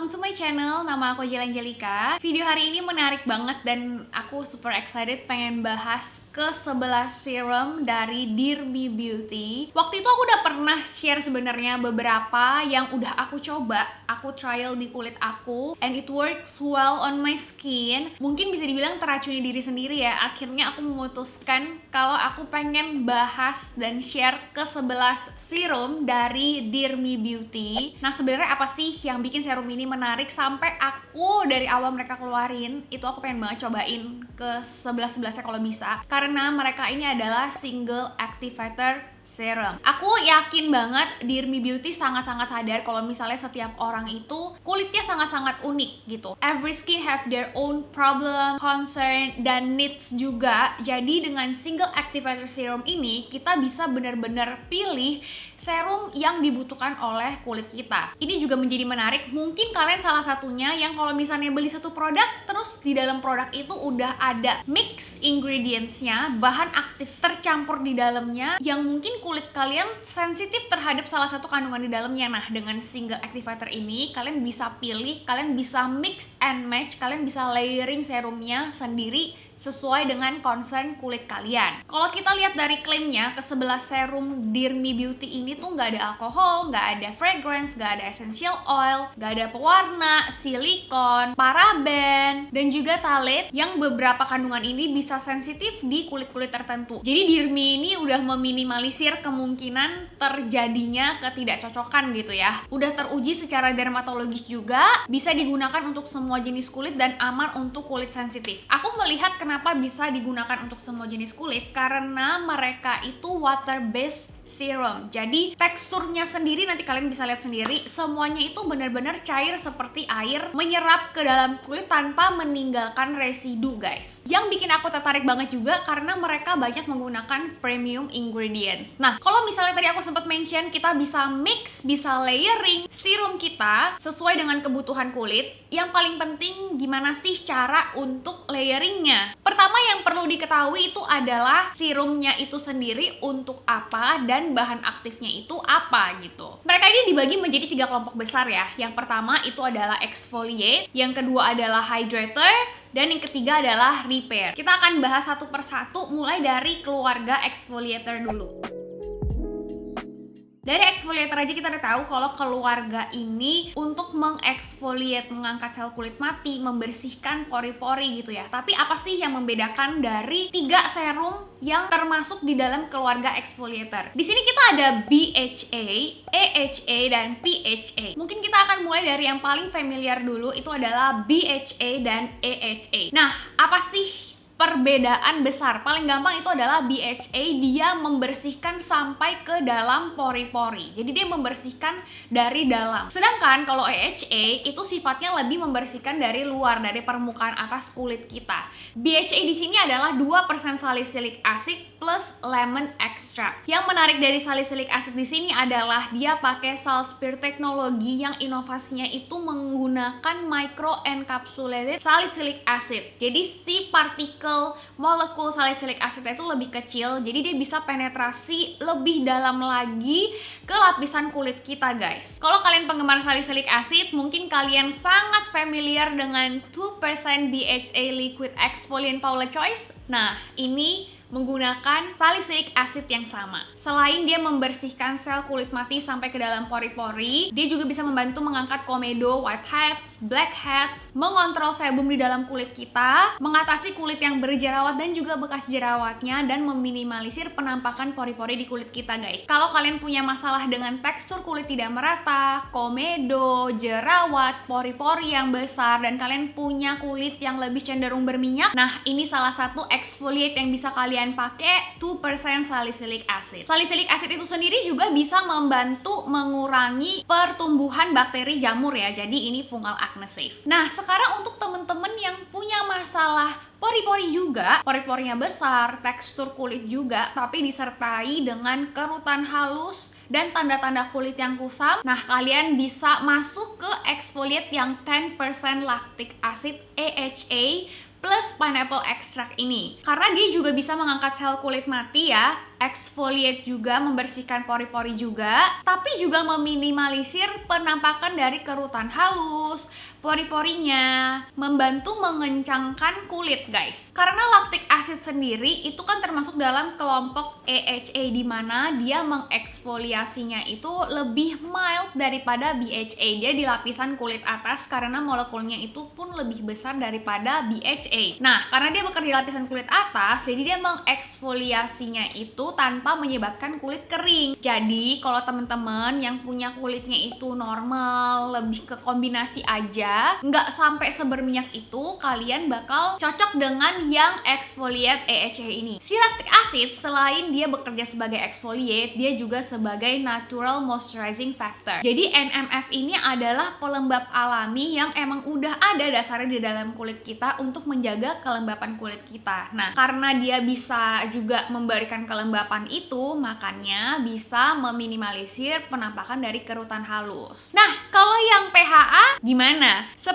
welcome to my channel. Nama aku Jel Angelika. Video hari ini menarik banget dan aku super excited pengen bahas ke-11 serum dari Dear Me Beauty. Waktu itu aku udah pernah share sebenarnya beberapa yang udah aku coba, aku trial di kulit aku, and it works well on my skin. Mungkin bisa dibilang teracuni diri sendiri ya. Akhirnya aku memutuskan kalau aku pengen bahas dan share ke-11 serum dari Dear Me Beauty. Nah, sebenarnya apa sih yang bikin serum ini menarik sampai aku dari awal mereka keluarin itu aku pengen banget cobain ke 11-11nya kalau bisa, karena mereka ini adalah single activator serum. Aku yakin banget Dear Me Beauty sangat-sangat sadar kalau misalnya setiap orang itu kulitnya sangat-sangat unik gitu. Every skin have their own problem, concern, dan needs juga. Jadi dengan single activator serum ini kita bisa benar-benar pilih serum yang dibutuhkan oleh kulit kita. Ini juga menjadi menarik, mungkin kalian salah satunya yang kalau misalnya beli satu produk terus di dalam produk itu udah ada mix ingredients-nya, bahan aktif tercampur di dalamnya yang mungkin kulit kalian sensitif terhadap salah satu kandungan di dalamnya. Nah, dengan single activator ini kalian bisa pilih, kalian bisa mix and match, kalian bisa layering serumnya sendiri sesuai dengan concern kulit kalian. Kalau kita lihat dari klaimnya, ke-11 serum Dear Me Beauty ini tuh nggak ada alkohol, nggak ada fragrance, nggak ada essential oil, nggak ada pewarna, silikon, paraben, dan juga phthalate yang beberapa kandungan ini bisa sensitif di kulit-kulit tertentu. Jadi Dear Me ini udah meminimalisir kemungkinan terjadinya ketidakcocokan gitu ya. Udah teruji secara dermatologis juga, bisa digunakan untuk semua jenis kulit dan aman untuk kulit sensitif. Aku melihat kenapa bisa digunakan untuk semua jenis kulit, karena mereka itu water based serum. Jadi teksturnya sendiri nanti kalian bisa lihat sendiri, semuanya itu benar-benar cair seperti air, menyerap ke dalam kulit tanpa meninggalkan residu, guys. Yang bikin aku tertarik banget juga karena mereka banyak menggunakan premium ingredients. Nah, kalau misalnya tadi aku sempat mention kita bisa mix, bisa layering serum kita sesuai dengan kebutuhan kulit. Yang paling penting gimana sih cara untuk layeringnya? Pertama yang perlu diketahui itu adalah serumnya itu sendiri untuk apa dan bahan aktifnya itu apa gitu. Mereka ini dibagi menjadi 3 kelompok besar ya. Yang pertama itu adalah exfoliate, yang kedua adalah hydrator, dan yang ketiga adalah repair. Kita akan bahas satu persatu mulai dari keluarga exfoliator dulu. Dari exfoliator aja kita udah tahu kalau keluarga ini untuk mengeksfoliate, mengangkat sel kulit mati, membersihkan pori-pori gitu ya. Tapi apa sih yang membedakan dari 3 serum yang termasuk di dalam keluarga exfoliator? Di sini kita ada BHA, AHA, dan PHA. Mungkin kita akan mulai dari yang paling familiar dulu, itu adalah BHA dan AHA. Nah, apa sih perbedaan besar? Paling gampang itu adalah BHA, dia membersihkan sampai ke dalam pori-pori. Jadi dia membersihkan dari dalam. Sedangkan kalau AHA itu sifatnya lebih membersihkan dari luar, dari permukaan atas kulit kita. BHA di sini adalah 2% salicylic acid plus lemon extract. Yang menarik dari salicylic acid di sini adalah dia pakai Salspire teknologi yang inovasinya itu menggunakan micro encapsulated salicylic acid. Jadi si partikel molekul salicylic acid itu lebih kecil, jadi dia bisa penetrasi lebih dalam lagi ke lapisan kulit kita, guys. Kalau kalian penggemar salicylic acid, mungkin kalian sangat familiar dengan 2% BHA liquid exfoliant Paula's Choice. Nah, ini menggunakan salicylic acid yang sama. Selain dia membersihkan sel kulit mati sampai ke dalam pori-pori, dia juga bisa membantu mengangkat komedo, whiteheads, blackheads, mengontrol sebum di dalam kulit kita, mengatasi kulit yang berjerawat dan juga bekas jerawatnya, dan meminimalisir penampakan pori-pori di kulit kita, guys. Kalau kalian punya masalah dengan tekstur kulit tidak merata, komedo, jerawat, pori-pori yang besar, dan kalian punya kulit yang lebih cenderung berminyak, nah ini salah satu exfoliate yang bisa kalian pakai, 2% salicylic acid. Salicylic acid itu sendiri juga bisa membantu mengurangi pertumbuhan bakteri jamur ya. Jadi ini fungal acne safe. Nah, sekarang untuk temen-temen yang punya masalah pori-pori juga, pori-porinya besar, tekstur kulit juga, tapi disertai dengan kerutan halus dan tanda-tanda kulit yang kusam, nah kalian bisa masuk ke exfoliate yang 10% lactic acid AHA plus pineapple extract ini. Karena dia juga bisa mengangkat sel kulit mati ya, exfoliate juga, membersihkan pori-pori juga, tapi juga meminimalisir penampakan dari kerutan halus, pori-porinya, membantu mengencangkan kulit guys. Karena lactic acid sendiri itu kan termasuk dalam kelompok AHA, di mana dia mengeksfoliasinya itu lebih mild daripada BHA. Dia di lapisan kulit atas karena molekulnya itu pun lebih besar daripada BHA. Nah, karena dia bekerja di lapisan kulit atas, jadi dia mengeksfoliasinya itu tanpa menyebabkan kulit kering. Jadi, kalau teman-teman yang punya kulitnya itu normal, lebih ke kombinasi aja, nggak sampai seberminyak itu, kalian bakal cocok dengan yang exfoliate AHA ini. Si lactic acid selain dia bekerja sebagai exfoliate, dia juga sebagai natural moisturizing factor. Jadi NMF ini adalah pelembab alami yang emang udah ada dasarnya di dalam kulit kita untuk menjaga kelembapan kulit kita. Nah, karena dia bisa juga memberikan kelembapan itu, makanya bisa meminimalisir penampakan dari kerutan halus. Nah, kalau yang PHA gimana? 10%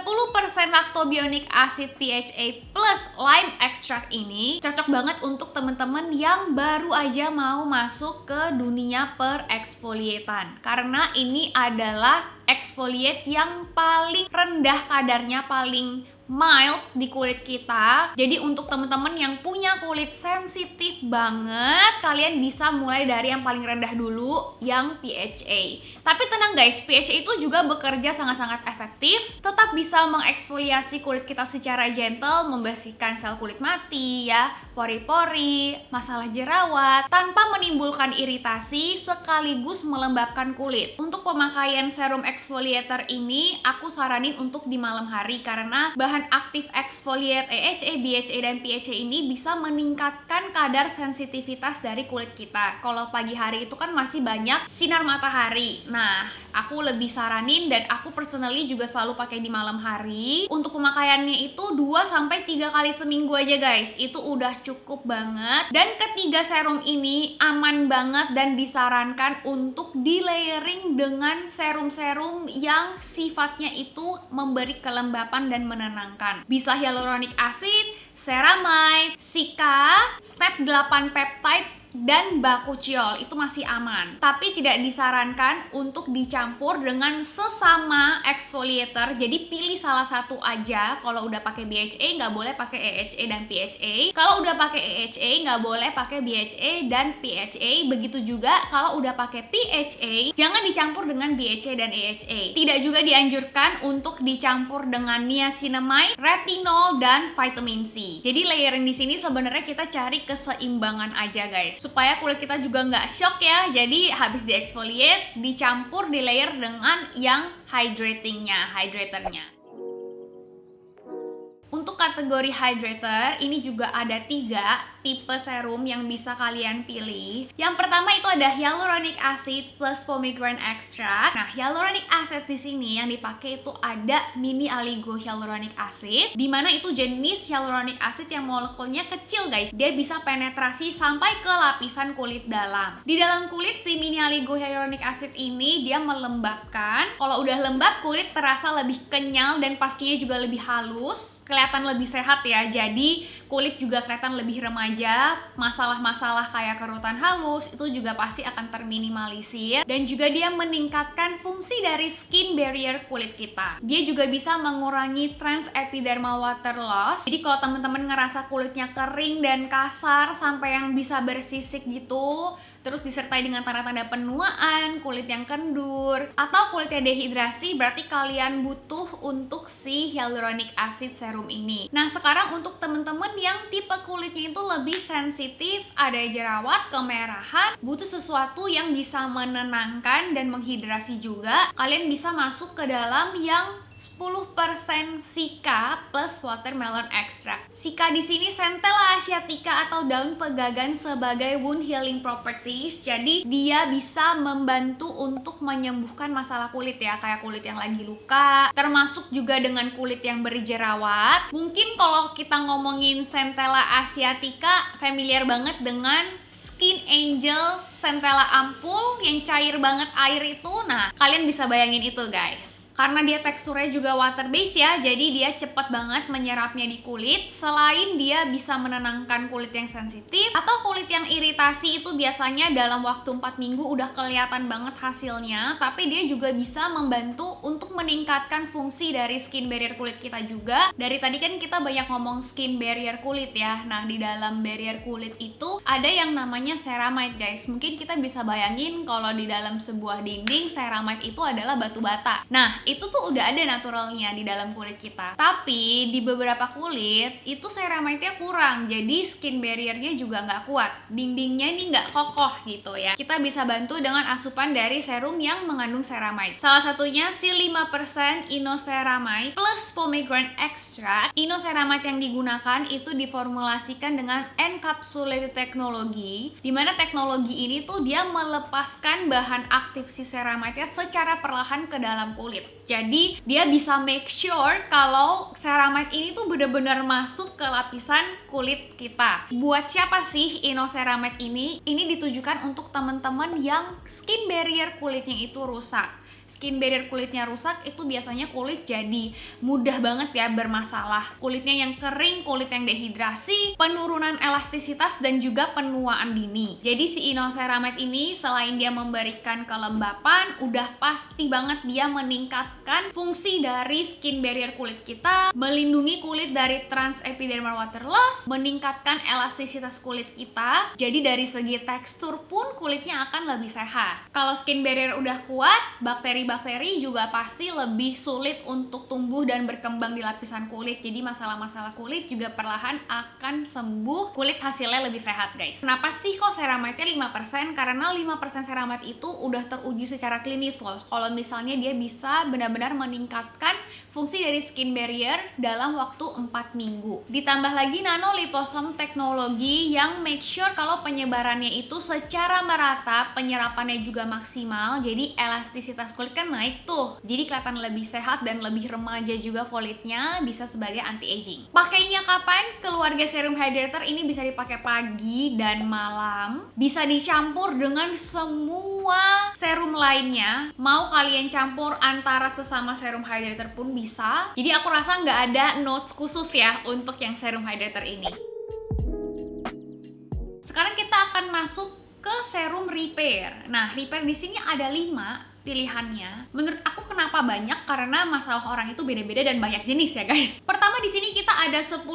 lactobionic acid PHA plus lime extract ini cocok banget untuk teman-teman yang baru aja mau masuk ke dunia pereksfoliatan, karena ini adalah exfoliate yang paling rendah kadarnya, paling mild di kulit kita. Jadi untuk teman-teman yang punya kulit sensitif banget, kalian bisa mulai dari yang paling rendah dulu, yang PHA. Tapi tenang guys, PHA itu juga bekerja sangat-sangat efektif, tetap bisa mengeksfoliasi kulit kita secara gentle, membersihkan sel kulit mati ya, pori-pori, masalah jerawat, tanpa menimbulkan iritasi sekaligus melembabkan kulit. Untuk pemakaian serum exfoliator ini, aku saranin untuk di malam hari karena bahan aktif exfoliate AHA, BHA, dan PHA ini bisa meningkatkan kadar sensitivitas dari kulit kita. Kalau pagi hari itu kan masih banyak sinar matahari. Nah, aku lebih saranin dan aku personally juga selalu pakai di malam hari. Untuk pemakaiannya itu 2-3 kali seminggu aja guys. Itu udah cukup banget. Dan ketiga serum ini aman banget dan disarankan untuk di layering dengan serum-serum yang sifatnya itu memberi kelembapan dan menenangkan. Bisa hyaluronic acid, ceramide, sika, step 8 peptide, dan bakuchiol itu masih aman, tapi tidak disarankan untuk dicampur dengan sesama exfoliator. Jadi pilih salah satu aja. Kalau udah pakai BHA nggak boleh pakai AHA dan PHA. Kalau udah pakai AHA nggak boleh pakai BHA dan PHA. Begitu juga kalau udah pakai PHA, jangan dicampur dengan BHA dan AHA. Tidak juga dianjurkan untuk dicampur dengan niacinamide, retinol, dan vitamin C. Jadi layering di sini sebenarnya kita cari keseimbangan aja guys, supaya kulit kita juga nggak shock ya. Jadi habis di exfoliate, dicampur di layer dengan yang hydratornya. Untuk kategori hydrator, ini juga ada 3 tipe serum yang bisa kalian pilih. Yang pertama itu ada hyaluronic acid plus pomegranate extract. Nah, hyaluronic acid di sini yang dipakai itu ada mini oligo hyaluronic acid, di mana itu jenis hyaluronic acid yang molekulnya kecil guys. Dia bisa penetrasi sampai ke lapisan kulit dalam. Di dalam kulit si mini oligo hyaluronic acid ini dia melembabkan. Kalau udah lembab, kulit terasa lebih kenyal dan pastinya juga lebih halus, kelihatan lebih sehat ya. Jadi kulit juga kelihatan lebih remaja. Masalah-masalah kayak kerutan halus itu juga pasti akan terminimalisir, dan juga dia meningkatkan fungsi dari skin barrier kulit kita. Dia juga bisa mengurangi transepidermal water loss. Jadi kalau teman-teman ngerasa kulitnya kering dan kasar sampai yang bisa bersisik gitu, terus disertai dengan tanda-tanda penuaan, kulit yang kendur, atau kulitnya dehidrasi, berarti kalian butuh untuk si hyaluronic acid serum ini. Nah, sekarang untuk temen-temen yang tipe kulitnya itu lebih sensitif, ada jerawat, kemerahan, butuh sesuatu yang bisa menenangkan dan menghidrasi juga, kalian bisa masuk ke dalam yang 10% sika plus watermelon extract. Sika di sini Centella asiatica atau daun pegagan sebagai wound healing properties. Jadi dia bisa membantu untuk menyembuhkan masalah kulit ya, kayak kulit yang lagi luka, termasuk juga dengan kulit yang berjerawat. Mungkin kalau kita ngomongin Centella asiatica familiar banget dengan Skin Angel Centella ampul yang cair banget air itu. Nah, kalian bisa bayangin itu guys. Karena dia teksturnya juga water based ya, jadi dia cepet banget menyerapnya di kulit. Selain dia bisa menenangkan kulit yang sensitif atau kulit yang iritasi, itu biasanya dalam waktu 4 minggu udah kelihatan banget hasilnya. Tapi dia juga bisa membantu untuk meningkatkan fungsi dari skin barrier kulit kita juga. Dari tadi kan kita banyak ngomong skin barrier kulit ya. Nah, di dalam barrier kulit itu ada yang namanya ceramide guys. Mungkin kita bisa bayangin kalau di dalam sebuah dinding ceramide itu adalah batu bata. Nah, itu tuh udah ada naturalnya di dalam kulit kita. Tapi di beberapa kulit itu ceramide-nya kurang, jadi skin barrier-nya juga nggak kuat. Dindingnya ini nggak kokoh gitu ya. Kita bisa bantu dengan asupan dari serum yang mengandung ceramide. Salah satunya si 5% inoceramide plus pomegranate extract. Inoceramide yang digunakan itu diformulasikan dengan encapsulated technology, dimana teknologi ini tuh dia melepaskan bahan aktif si ceramide-nya secara perlahan ke dalam kulit. Jadi dia bisa make sure kalau ceramide ini tuh benar-benar masuk ke lapisan kulit kita. Buat siapa sih inoceramide ini? Ini ditujukan untuk teman-teman yang skin barrier kulitnya itu rusak. Skin barrier kulitnya rusak itu biasanya kulit jadi mudah banget ya bermasalah. Kulitnya yang kering, kulit yang dehidrasi, penurunan elastisitas, dan juga penuaan dini. Jadi si inoceramide ini selain dia memberikan kelembapan, udah pasti banget dia meningkatkan fungsi dari skin barrier kulit kita, melindungi kulit dari transepidermal water loss, meningkatkan elastisitas kulit kita. Jadi dari segi tekstur pun kulitnya akan lebih sehat. Kalau skin barrier udah kuat, bakteri juga pasti lebih sulit untuk tumbuh dan berkembang di lapisan kulit. Jadi masalah-masalah kulit juga perlahan akan sembuh, kulit hasilnya lebih sehat guys. Kenapa sih kok ceramide-nya 5%? Karena 5% ceramide itu udah teruji secara klinis loh. Kalau misalnya dia bisa benar-benar meningkatkan fungsi dari skin barrier dalam waktu 4 minggu. Ditambah lagi nanoliposome teknologi yang make sure kalau penyebarannya itu secara merata, penyerapannya juga maksimal. Jadi elastisitas kulit kan naik tuh, jadi kelihatan lebih sehat dan lebih remaja juga kulitnya, bisa sebagai anti-aging. Pakainya kapan? Keluarga serum hydrator ini bisa dipakai pagi dan malam, bisa dicampur dengan semua serum lainnya. Mau kalian campur antara sesama serum hydrator pun bisa. Jadi aku rasa nggak ada notes khusus ya untuk yang serum hydrator ini. Sekarang kita akan masuk ke serum repair. Nah, repair di sini ada 5 pilihannya. Menurut aku kenapa banyak? Karena masalah orang itu beda-beda dan banyak jenis ya guys. Pertama di sini kita ada 10%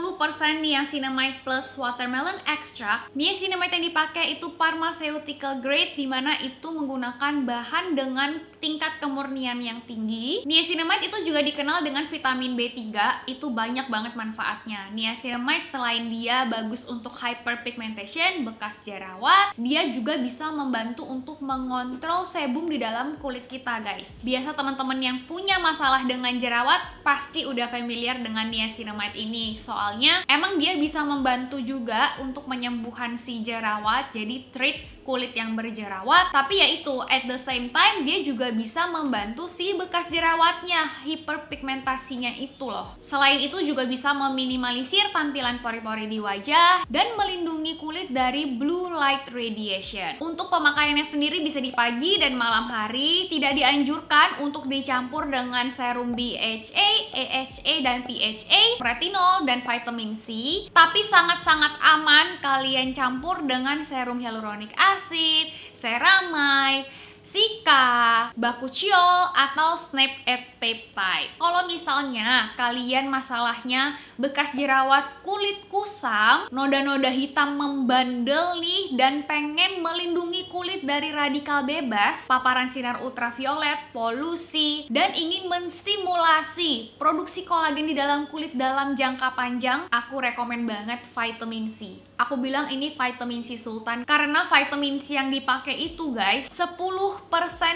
niacinamide plus watermelon extract. Niacinamide yang dipakai itu pharmaceutical grade, dimana itu menggunakan bahan dengan tingkat kemurnian yang tinggi. Niacinamide itu juga dikenal dengan vitamin B3, itu banyak banget manfaatnya. Niacinamide selain dia bagus untuk hyperpigmentation, bekas jerawat, dia juga bisa membantu untuk mengontrol sebum di dalam kulit kita guys. Biasa teman-teman yang punya masalah dengan jerawat pasti udah familiar dengan niacinamide ini. Soalnya emang dia bisa membantu juga untuk penyembuhan si jerawat, jadi treat kulit yang berjerawat, tapi ya itu at the same time dia juga bisa membantu si bekas jerawatnya, hiperpigmentasinya itu loh. Selain itu juga bisa meminimalisir tampilan pori-pori di wajah dan melindungi kulit dari blue light radiation. Untuk pemakaiannya sendiri bisa di pagi dan malam hari, tidak dianjurkan untuk dicampur dengan serum BHA, AHA, dan PHA, retinol, dan vitamin C, tapi sangat-sangat aman kalian campur dengan serum hyaluronic acid, ceramide, Sika, bakuchiol, atau snap at peptide. Kalau misalnya kalian masalahnya bekas jerawat, kulit kusam, noda-noda hitam membandel nih, dan pengen melindungi kulit dari radikal bebas, paparan sinar ultraviolet, polusi, dan ingin menstimulasi produksi kolagen di dalam kulit dalam jangka panjang, aku rekomen banget vitamin C. Aku bilang ini vitamin C sultan karena vitamin C yang dipakai itu guys 10%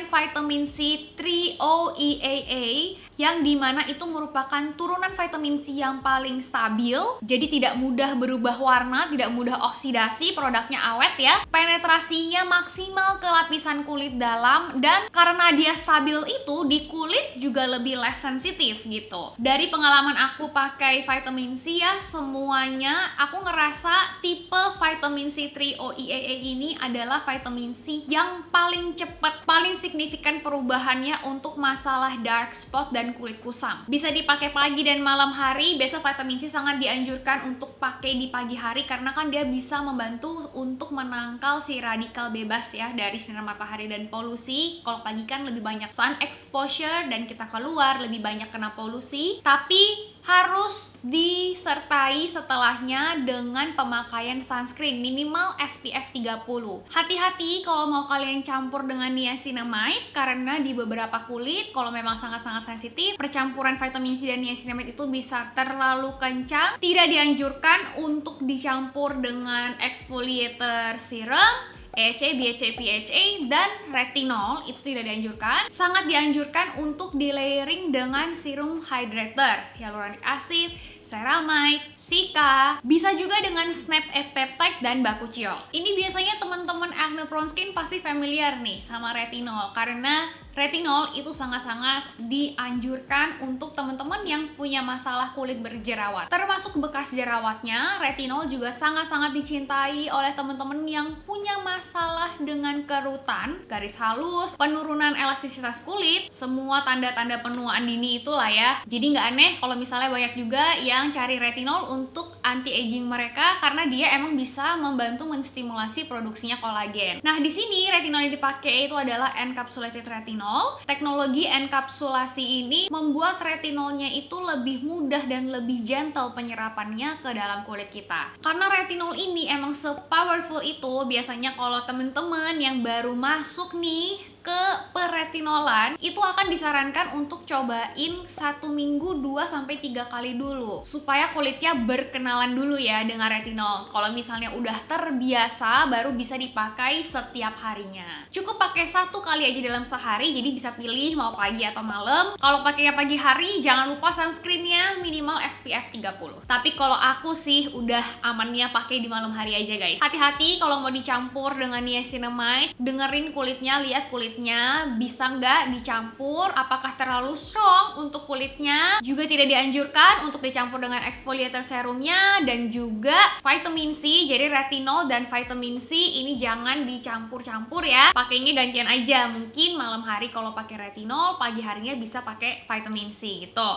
vitamin C 3-OEAA yang dimana itu merupakan turunan vitamin C yang paling stabil, jadi tidak mudah berubah warna, tidak mudah oksidasi, produknya awet ya, penetrasinya maksimal ke lapisan kulit dalam, dan karena dia stabil itu di kulit juga lebih less sensitif gitu. Dari pengalaman aku pakai vitamin C ya, semuanya aku ngerasa tipe vitamin C3 OEAA ini adalah vitamin C yang paling cepat, paling signifikan perubahannya untuk masalah dark spot dan kulit kusam. Bisa dipakai pagi dan malam hari. Biasa vitamin C sangat dianjurkan untuk pakai di pagi hari karena kan dia bisa membantu untuk menangkal si radikal bebas ya dari sinar matahari dan polusi. Kalau pagi kan lebih banyak sun exposure dan kita keluar lebih banyak kena polusi, tapi harus disertai setelahnya dengan pemakaian sunscreen minimal SPF 30. Hati-hati kalau mau kalian campur dengan niacinamide karena di beberapa kulit kalau memang sangat-sangat sensitif, percampuran vitamin C dan niacinamide itu bisa terlalu kencang. Tidak dianjurkan untuk dicampur dengan exfoliator serum, EHA, BHA, PHA, dan retinol itu tidak dianjurkan. Sangat dianjurkan untuk di layering dengan serum hydrator, hyaluronic acid, ceramide, sika, bisa juga dengan snap at peptide dan bakuchiol. Ini biasanya teman-teman acne prone skin pasti familiar nih sama retinol karena retinol itu sangat-sangat dianjurkan untuk teman-teman yang punya masalah kulit berjerawat. Termasuk bekas jerawatnya, retinol juga sangat-sangat dicintai oleh teman-teman yang punya masalah dengan kerutan, garis halus, penurunan elastisitas kulit, semua tanda-tanda penuaan dini itulah ya. Jadi nggak aneh kalau misalnya banyak juga yang cari retinol untuk anti-aging mereka karena dia emang bisa membantu menstimulasi produksinya kolagen. Nah, di sini retinol yang dipakai itu adalah encapsulated retinol. Teknologi enkapsulasi ini membuat retinolnya itu lebih mudah dan lebih gentle penyerapannya ke dalam kulit kita. Karena retinol ini emang se-powerful itu, biasanya kalau temen-temen yang baru masuk nih ke peretinolan itu akan disarankan untuk cobain 1 minggu 2-3 kali dulu supaya kulitnya berkenalan dulu ya dengan retinol. Kalau misalnya udah terbiasa baru bisa dipakai setiap harinya. Cukup pakai 1 kali aja dalam sehari, jadi bisa pilih mau pagi atau malam. Kalau pakainya pagi hari jangan lupa sunscreennya minimal SPF 30. Tapi kalau aku sih udah amannya pakai di malam hari aja guys. Hati-hati kalau mau dicampur dengan niacinamide, dengerin kulitnya, lihat kulitnya bisa nggak dicampur, apakah terlalu strong untuk kulitnya. Juga tidak dianjurkan untuk dicampur dengan exfoliator serumnya dan juga vitamin C. Jadi retinol dan vitamin C ini jangan dicampur-campur ya, pakainya gantian aja. Mungkin malam hari kalau pakai retinol, pagi harinya bisa pakai vitamin C gitu.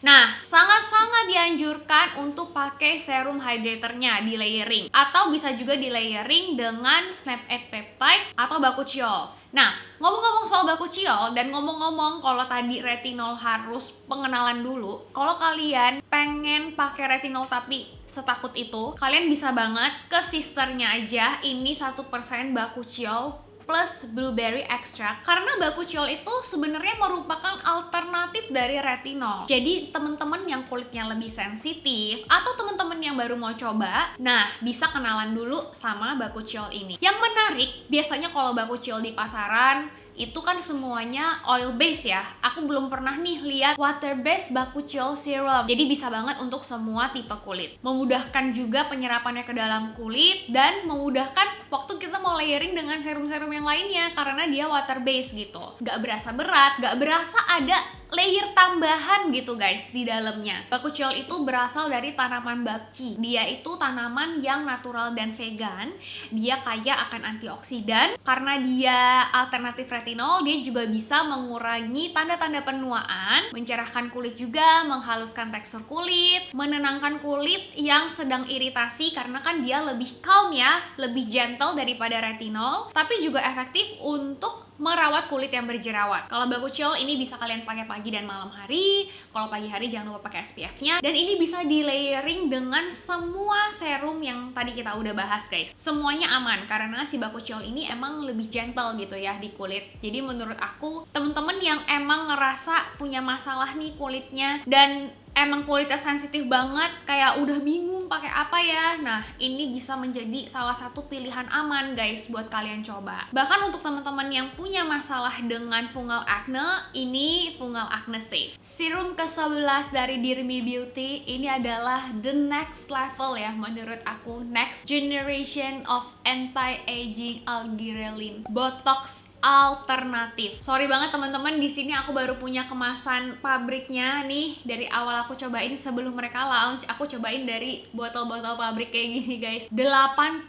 Nah, sangat-sangat dianjurkan untuk pakai serum hydratornya di layering, atau bisa juga di layering dengan snap at peptide atau bakuchiol. Nah, ngomong-ngomong soal bakuchiol dan ngomong-ngomong kalau tadi retinol harus pengenalan dulu, kalau kalian pengen pakai retinol tapi setakut itu, kalian bisa banget ke sisternya aja. Ini 1% bakuchiol plus blueberry extract karena bakuchiol itu sebenarnya merupakan alternatif dari retinol. Jadi teman-teman yang kulitnya lebih sensitif atau teman-teman yang baru mau coba, nah bisa kenalan dulu sama bakuchiol ini. Yang menarik, biasanya kalau bakuchiol di pasaran itu kan semuanya oil base ya. Aku belum pernah nih lihat water base bakuchiol serum. Jadi bisa banget untuk semua tipe kulit. Memudahkan juga penyerapannya ke dalam kulit dan memudahkan waktu kita mau layering dengan serum-serum yang lainnya karena dia water base gitu. Gak berasa berat, gak berasa ada layer tambahan gitu guys di dalamnya. Bakuchiol itu berasal dari tanaman bakci. Dia itu tanaman yang natural dan vegan. Dia kaya akan antioksidan. Karena dia alternatif retinol, dia juga bisa mengurangi tanda-tanda penuaan, mencerahkan kulit juga, menghaluskan tekstur kulit, menenangkan kulit yang sedang iritasi karena kan dia lebih calm ya, lebih gentle daripada retinol, tapi juga efektif untuk merawat kulit yang berjerawat. Kalau bakuchiol ini bisa kalian pakai pagi dan malam hari. Kalau pagi hari jangan lupa pakai SPF-nya. Dan ini bisa di layering dengan semua serum yang tadi kita udah bahas guys. Semuanya aman karena si bakuchiol ini emang lebih gentle gitu ya di kulit. Jadi menurut aku, temen-temen yang emang ngerasa punya masalah nih kulitnya dan emang kulitnya sensitif banget, kayak udah bingung pakai apa ya. Nah, ini bisa menjadi salah satu pilihan aman guys buat kalian coba. Bahkan untuk teman-teman yang punya masalah dengan fungal acne, ini fungal acne safe. Serum ke-11 dari Dirmi Beauty ini adalah the next level ya menurut aku, next generation of anti-aging algirelin botox alternatif. Sorry banget teman-teman, di sini aku baru punya kemasan pabriknya nih. Dari awal aku cobain sebelum mereka launch, aku cobain dari botol-botol pabrik kayak gini guys. 8%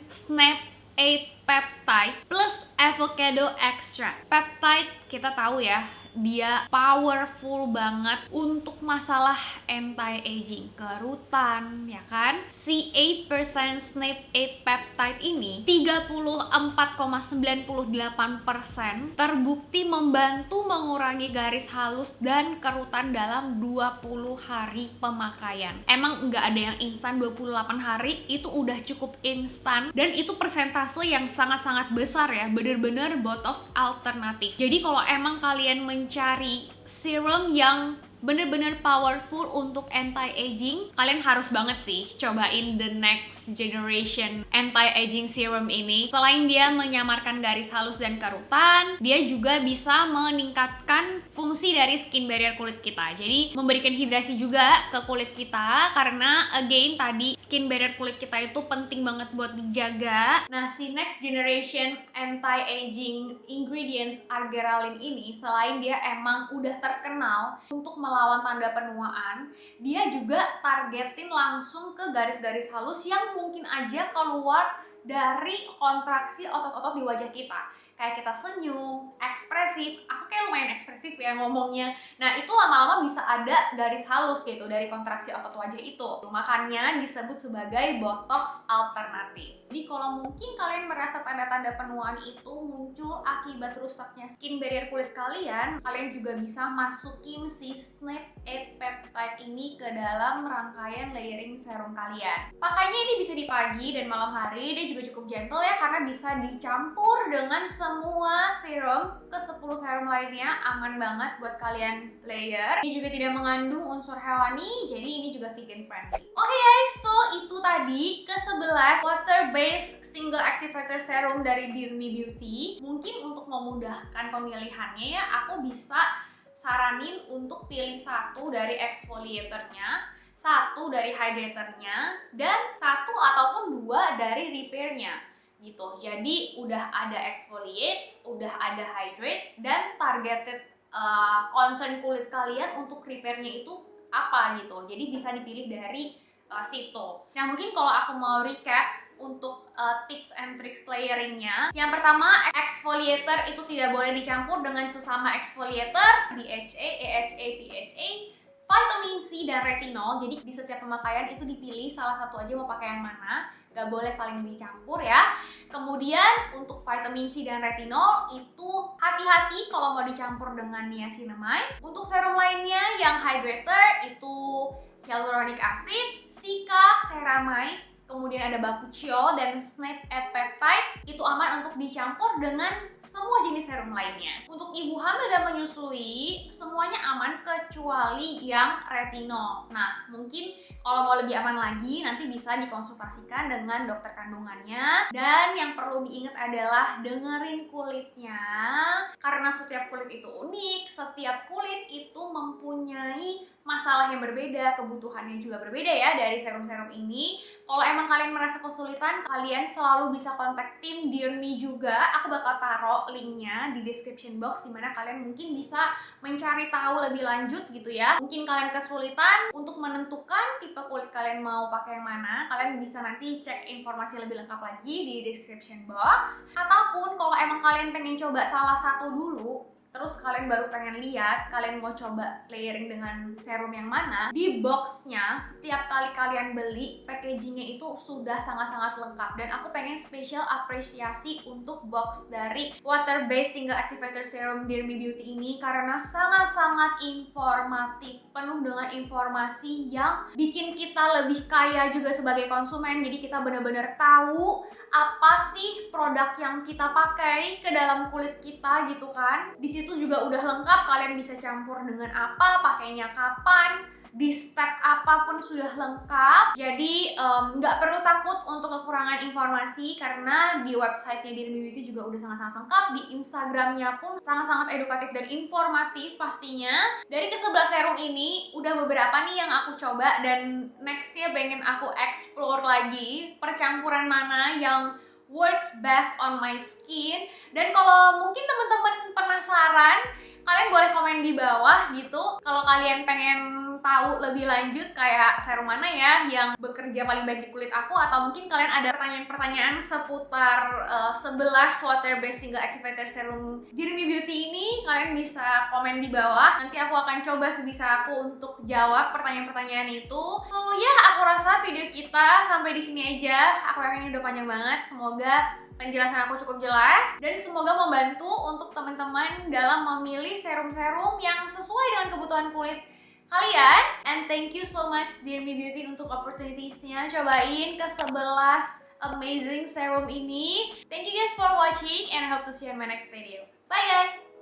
Snap 8 peptide plus avocado extract. Peptide kita tahu ya, dia powerful banget untuk masalah anti-aging, kerutan, ya kan? Si 8% Snap 8 peptide ini 34,98% terbukti membantu mengurangi garis halus dan kerutan dalam 20 hari pemakaian. Emang nggak ada yang instan, 28 hari itu udah cukup instan, dan itu persentase yang sangat-sangat besar ya, bener-bener botox alternatif. Jadi kalau emang kalian mencari serum yang bener-bener powerful untuk anti-aging, kalian harus banget sih cobain the next generation anti-aging serum ini. Selain dia menyamarkan garis halus dan kerutan, dia juga bisa meningkatkan fungsi dari skin barrier kulit kita. Jadi memberikan hidrasi juga ke kulit kita, karena again tadi skin barrier kulit kita itu penting banget buat dijaga. Nah, si next generation anti-aging ingredients Argeralin ini, selain dia emang udah terkenal untuk melawan tanda penuaan, dia juga targetin langsung ke garis-garis halus yang mungkin aja keluar dari kontraksi otot-otot di wajah kita. Kayak kita senyum, ekspresif, aku kayak lumayan ekspresif ya ngomongnya. Nah, itu lama-lama bisa ada garis halus gitu dari kontraksi otot wajah itu. Makanya disebut sebagai botox alternatif. Jadi kalau mungkin kalian merasa tanda-tanda penuaan itu muncul akibat rusaknya skin barrier kulit kalian juga bisa masukin si Snap 8 peptide ini ke dalam rangkaian layering serum kalian. Pakainya ini bisa di pagi dan malam hari, dia juga cukup gentle ya, karena bisa dicampur dengan semua serum ke 10 serum lainnya, aman banget buat kalian layer. Ini juga tidak mengandung unsur hewani, jadi ini juga vegan friendly. Oke guys, so itu tadi ke-11 water based single activator serum dari Dear Me Beauty. Mungkin untuk memudahkan pemilihannya ya, aku bisa saranin untuk pilih satu dari exfoliatornya, satu dari hydratornya, dan satu ataupun dua dari repairnya gitu. Jadi udah ada exfoliate, udah ada hydrate, dan targeted concern kulit kalian untuk repairnya itu apa gitu. Jadi bisa dipilih dari situ. Nah, mungkin kalau aku mau recap untuk tips and tricks layeringnya, yang pertama, exfoliator itu tidak boleh dicampur dengan sesama exfoliator, BHA, AHA, PHA, vitamin C, dan retinol. Jadi di setiap pemakaian itu dipilih salah satu aja mau pakai yang mana, gak boleh saling dicampur ya. Kemudian untuk vitamin C dan retinol itu hati-hati kalau mau dicampur dengan niacinamide. Untuk serum lainnya yang hydrator itu hyaluronic acid, Cica, ceramide, kemudian ada bakuchiol dan Snap 8 peptide, itu aman untuk dicampur dengan semua jenis serum lainnya. Untuk ibu hamil dan menyusui, semuanya aman kecuali yang retinol. Nah, mungkin kalau mau lebih aman lagi, nanti bisa dikonsultasikan dengan dokter kandungannya. Dan yang perlu diingat adalah dengerin kulitnya, karena setiap kulit itu unik, setiap kulit itu mempunyai masalah yang berbeda, kebutuhannya juga berbeda ya dari serum-serum ini. Kalau emang kalian merasa kesulitan, kalian selalu bisa kontak tim Dear Me juga. Aku bakal taruh linknya di description box, dimana kalian mungkin bisa mencari tahu lebih lanjut gitu ya. Mungkin kalian kesulitan untuk menentukan tipe kulit kalian mau pakai yang mana, kalian bisa nanti cek informasi lebih lengkap lagi di description box. Ataupun kalau emang kalian pengen coba salah satu dulu, terus kalian baru pengen lihat, kalian mau coba layering dengan serum yang mana, di boxnya setiap kali kalian beli, packagingnya itu sudah sangat-sangat lengkap. Dan aku pengen special apresiasi untuk box dari Water Based Single Activator Serum Dear Me Beauty ini, karena sangat-sangat informatif, penuh dengan informasi yang bikin kita lebih kaya juga sebagai konsumen. Jadi kita benar-benar tahu apa sih produk yang kita pakai ke dalam kulit kita gitu kan. Di situ juga udah lengkap, kalian bisa campur dengan apa, pakainya kapan, di step apapun sudah lengkap. Jadi nggak perlu takut untuk kekurangan informasi, karena di websitenya Dear Me Beauty juga udah sangat-sangat lengkap. Di Instagramnya pun sangat-sangat edukatif dan informatif pastinya. Dari ke-11 serum ini udah beberapa nih yang aku coba, dan nextnya pengen aku explore lagi percampuran mana yang works best on my skin. Dan kalau mungkin teman-teman penasaran, kalian boleh komen di bawah gitu. Kalau kalian pengen tahu lebih lanjut kayak serum mana ya yang bekerja paling baik di kulit aku, atau mungkin kalian ada pertanyaan-pertanyaan seputar 11 water based single activator serum Dirmi Beauty ini, kalian bisa komen di bawah. Nanti aku akan coba sebisa aku untuk jawab pertanyaan-pertanyaan itu. So ya, aku rasa video kita sampai di sini aja. Aku yakin ini udah panjang banget. Semoga penjelasan aku cukup jelas dan semoga membantu untuk teman-teman dalam memilih serum-serum yang sesuai dengan kebutuhan kulit kalian. And thank you so much Dirmi Beauty untuk opportunities-nya cobain ke 11 amazing serum ini. Thank you guys for watching and I hope to see you in my next video. Bye guys!